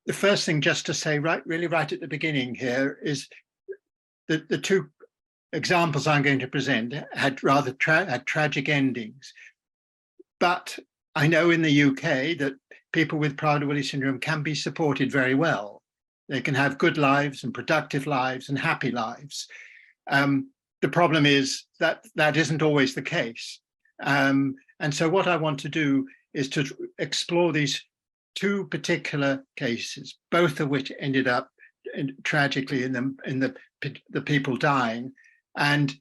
the first thing just to say really right at the beginning here is that the two examples I'm going to present had rather tragic endings. But I know in the UK that people with Prader-Willi syndrome can be supported very well. They can have good lives and productive lives and happy lives. The problem is that that isn't always the case. And so what I want to do is to explore these two particular cases, both of which ended up tragically in the people dying, and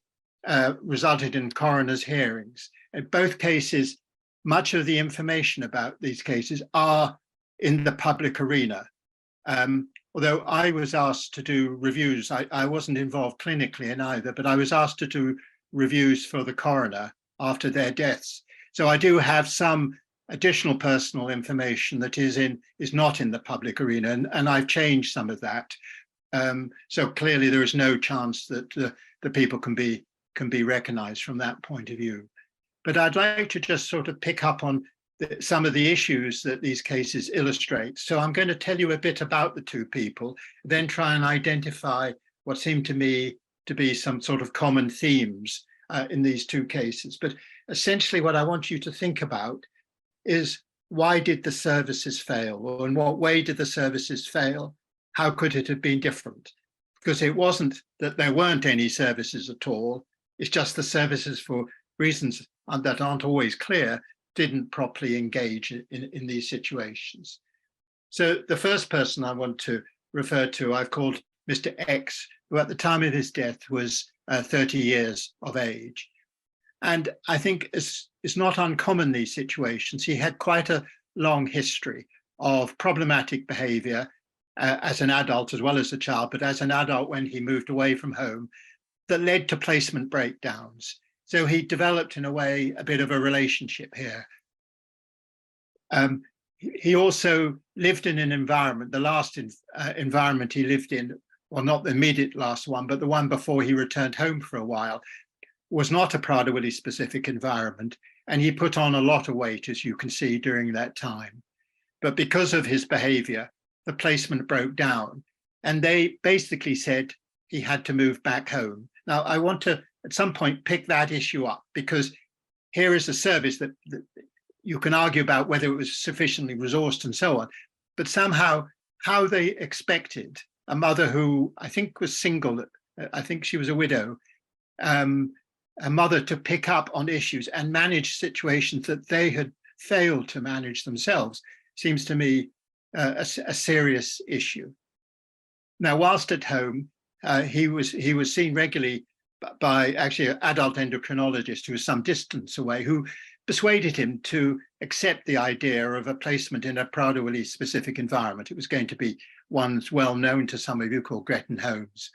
resulted in coroner's hearings. In both cases, much of the information about these cases are in the public arena. Although I was asked to do reviews, I wasn't involved clinically in either, but I was asked to do reviews for the coroner after their deaths. So I do have some additional personal information that is not in the public arena, and I've changed some of that. So clearly there is no chance that the people can be recognized from that point of view. But I'd like to just sort of pick up on some of the issues that these cases illustrate. So I'm going to tell you a bit about the two people, then try and identify what seemed to me to be some sort of common themes in these two cases. But essentially what I want you to think about is, why did the services fail? Or in what way did the services fail? How could it have been different? Because it wasn't that there weren't any services at all. It's just the services, for reasons that aren't always clear, didn't properly engage in these situations. So the first person I want to refer to, I've called Mr. X, who at the time of his death was 30 years of age. And I think it's not uncommon, these situations. He had quite a long history of problematic behavior as an adult as well as a child, but as an adult when he moved away from home, that led to placement breakdowns. So he developed, in a way, a bit of a relationship here. He also lived in an environment, the last environment he lived in, well, not the immediate last one, but the one before he returned home for a while, was not a Prader-Willi specific environment. And he put on a lot of weight, as you can see, during that time. But because of his behavior, the placement broke down. And they basically said he had to move back home. Now, I want to, at some point, pick that issue up, because here is a service that you can argue about whether it was sufficiently resourced and so on, but somehow how they expected a mother who I think was single, I think she was a widow, a mother to pick up on issues and manage situations that they had failed to manage themselves, seems to me a serious issue. Now, whilst at home, he was seen regularly by actually an adult endocrinologist who was some distance away, who persuaded him to accept the idea of a placement in a Prader-Willi specific environment. It was going to be one well known to some of you, called Gretton Holmes.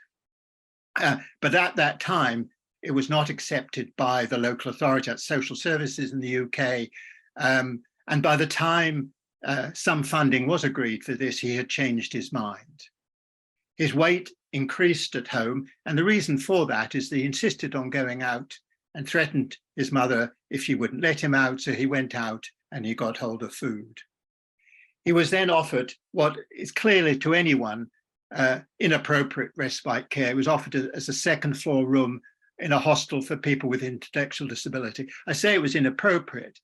But at that time, it was not accepted by the local authority, at social services in the UK. And by the time some funding was agreed for this, he had changed his mind. His weight increased at home, and the reason for that is that he insisted on going out and threatened his mother if she wouldn't let him out, so he went out and he got hold of food. He was then offered what is clearly to anyone inappropriate respite care. It was offered as a second floor room in a hostel for people with intellectual disability. I say it was inappropriate,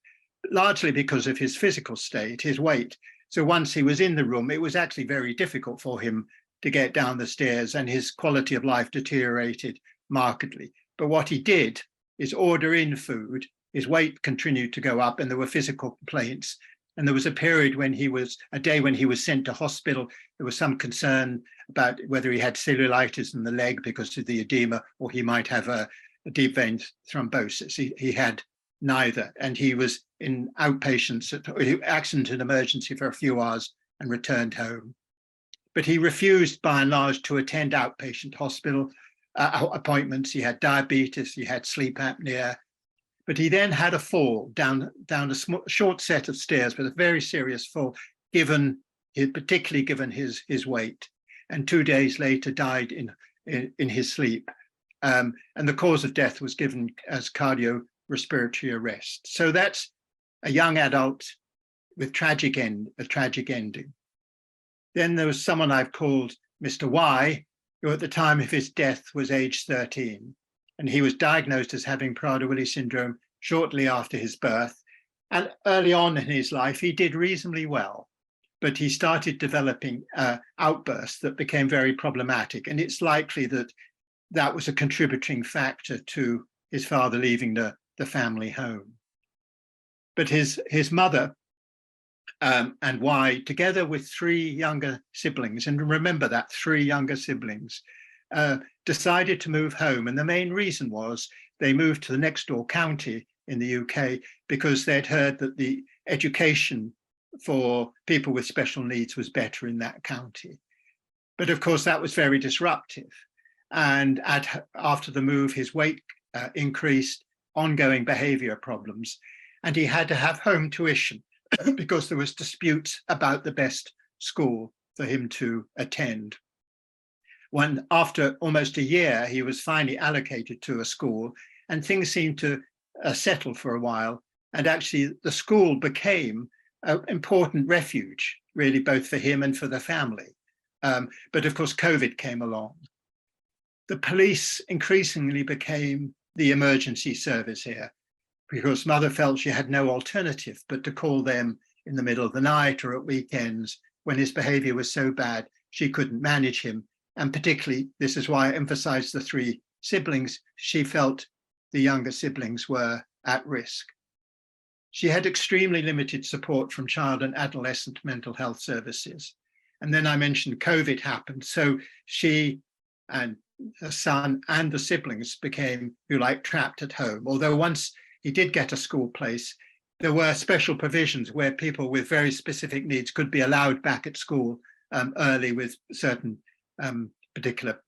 largely because of his physical state, his weight. So once he was in the room, it was actually very difficult for him to get down the stairs, and his quality of life deteriorated markedly. But what he did is order in food. His weight continued to go up, and there were physical complaints. And there was a period when a day when he was sent to hospital. There was some concern about whether he had cellulitis in the leg because of the edema, or he might have a deep vein thrombosis. He had neither, and he was in accident and emergency for a few hours and returned home. But he refused, by and large, to attend outpatient hospital appointments. He had diabetes, he had sleep apnea, but he then had a fall down a short set of stairs, but a very serious fall, particularly given his weight, and 2 days later died in his sleep. And the cause of death was given as cardiorespiratory arrest. So that's a young adult with a tragic ending. Then there was someone I've called Mr. Y, who at the time of his death was age 13. And he was diagnosed as having Prader-Willi syndrome shortly after his birth. And early on in his life, he did reasonably well, but he started developing outbursts that became very problematic. And it's likely that that was a contributing factor to his father leaving the family home. But his mother and Y, together with 3 younger siblings, and remember that, 3 younger siblings, decided to move home. And the main reason was they moved to the next door county in the UK because they'd heard that the education for people with special needs was better in that county. But of course, that was very disruptive. And after the move, his weight increased, ongoing behavior problems, and he had to have home tuition because there was disputes about the best school for him to attend. When after almost a year, he was finally allocated to a school, and things seemed to settle for a while. And actually, the school became an important refuge, really, both for him and for the family. But of course, COVID came along. The police increasingly became the emergency service here, because mother felt she had no alternative but to call them in the middle of the night or at weekends when his behavior was so bad she couldn't manage him. And particularly, this is why I emphasized the 3 siblings, she felt the younger siblings were at risk. She had extremely limited support from child and adolescent mental health services. And then I mentioned COVID happened. So she and her son and the siblings became, if you like, trapped at home. Although once he did get a school place, there were special provisions where people with very specific needs could be allowed back at school early with certain particular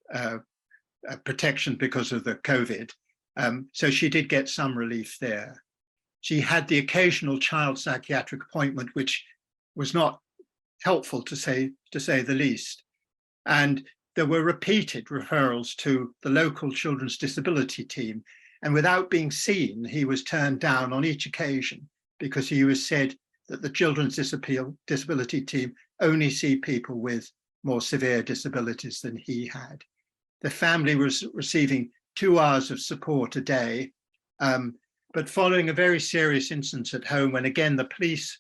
protection because of the COVID. So she did get some relief there. She had the occasional child psychiatric appointment, which was not helpful to say the least. And there were repeated referrals to the local children's disability team. And without being seen, he was turned down on each occasion because he was said that the children's disability team only see people with more severe disabilities than he had. The family was receiving 2 hours of support a day, but following a very serious incident at home, when again the police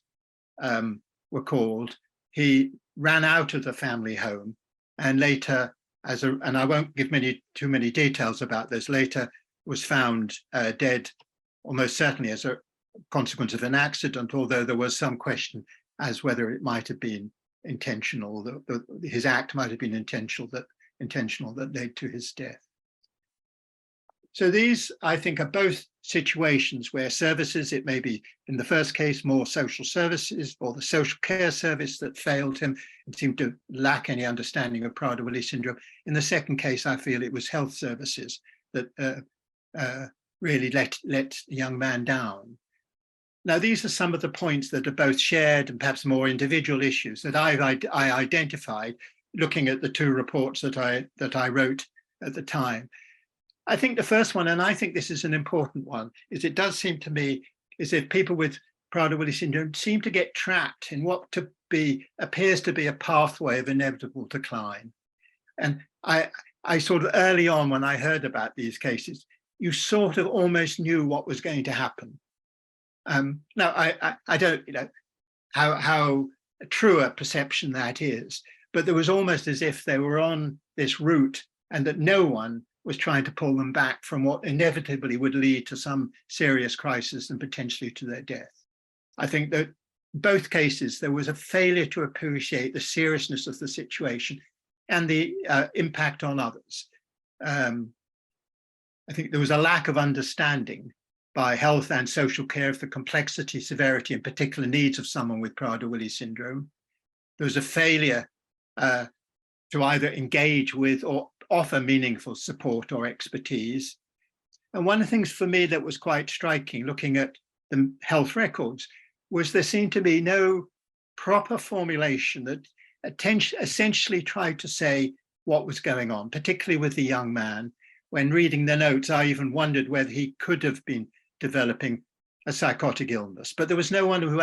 were called, he ran out of the family home, and later, and I won't give too many details about this, later was found dead, almost certainly as a consequence of an accident, although there was some question as whether it might have been intentional, his act might have been intentional that led to his death. So these, I think, are both situations where services, it may be in the first case more social services or the social care service that failed him and seemed to lack any understanding of Prader-Willi syndrome. In the second case, I feel it was health services that really let the young man down. Now, these are some of the points that are both shared and perhaps more individual issues that I identified looking at the 2 reports that I wrote at the time. I think the first one, and I think this is an important one, is it does seem to me is if people with Prader-Willi syndrome seem to get trapped in what appears to be a pathway of inevitable decline. And I sort of early on when I heard about these cases, you sort of almost knew what was going to happen. Now, I don't how true a perception that is, but there was almost as if they were on this route and that no one was trying to pull them back from what inevitably would lead to some serious crisis and potentially to their death. I think that in both cases, there was a failure to appreciate the seriousness of the situation and the impact on others. I think there was a lack of understanding by health and social care of the complexity, severity, and particular needs of someone with Prader-Willi syndrome. There was a failure to either engage with or offer meaningful support or expertise. And one of the things for me that was quite striking, looking at the health records, was there seemed to be no proper formulation that essentially tried to say what was going on, particularly with the young man. When reading the notes, I even wondered whether he could have been developing a psychotic illness, but there was no one who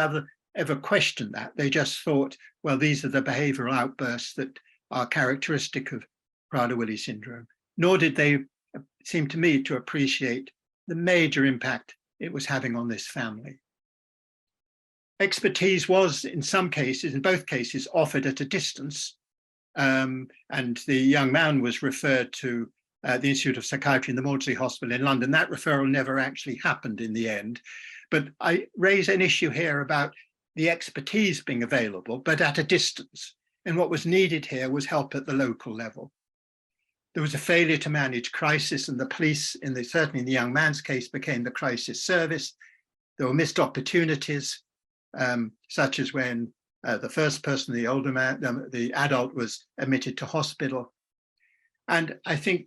ever questioned that. They just thought, well, these are the behavioral outbursts that are characteristic of Prader-Willi syndrome. Nor did they seem to me to appreciate the major impact it was having on this family. Expertise was, in some cases, in both cases, offered at a distance, and the young man was referred to the Institute of Psychiatry in the Maudsley Hospital in London. That referral never actually happened in the end. But I raise an issue here about the expertise being available, but at a distance. And what was needed here was help at the local level. There was a failure to manage crisis, and the police, certainly in the young man's case, became the crisis service. There were missed opportunities, such as when the first person, the older man, the adult, was admitted to hospital. And I think,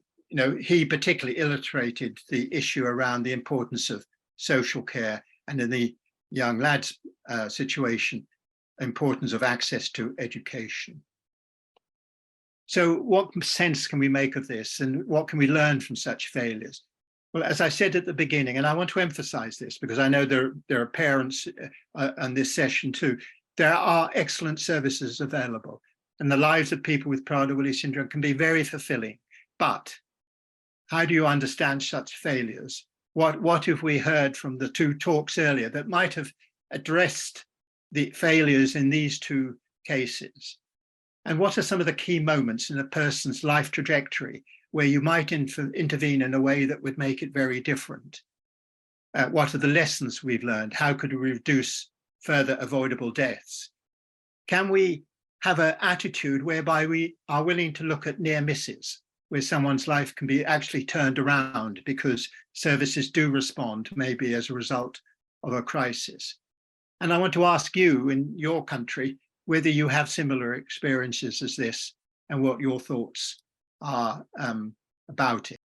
he particularly illustrated the issue around the importance of social care, and in the young lad's situation, importance of access to education. So what sense can we make of this, and what can we learn from such failures? Well, as I said at the beginning, and I want to emphasize this because I know there are parents on this session too, there are excellent services available, and the lives of people with Prader-Willi syndrome can be very fulfilling. But how do you understand such failures? What have we heard from the two talks earlier that might have addressed the failures in these two cases? And what are some of the key moments in a person's life trajectory where you might intervene in a way that would make it very different? What are the lessons we've learned? How could we reduce further avoidable deaths? Can we have an attitude whereby we are willing to look at near misses, where someone's life can be actually turned around because services do respond, maybe as a result of a crisis? And I want to ask you, in your country, whether you have similar experiences as this and what your thoughts are about it.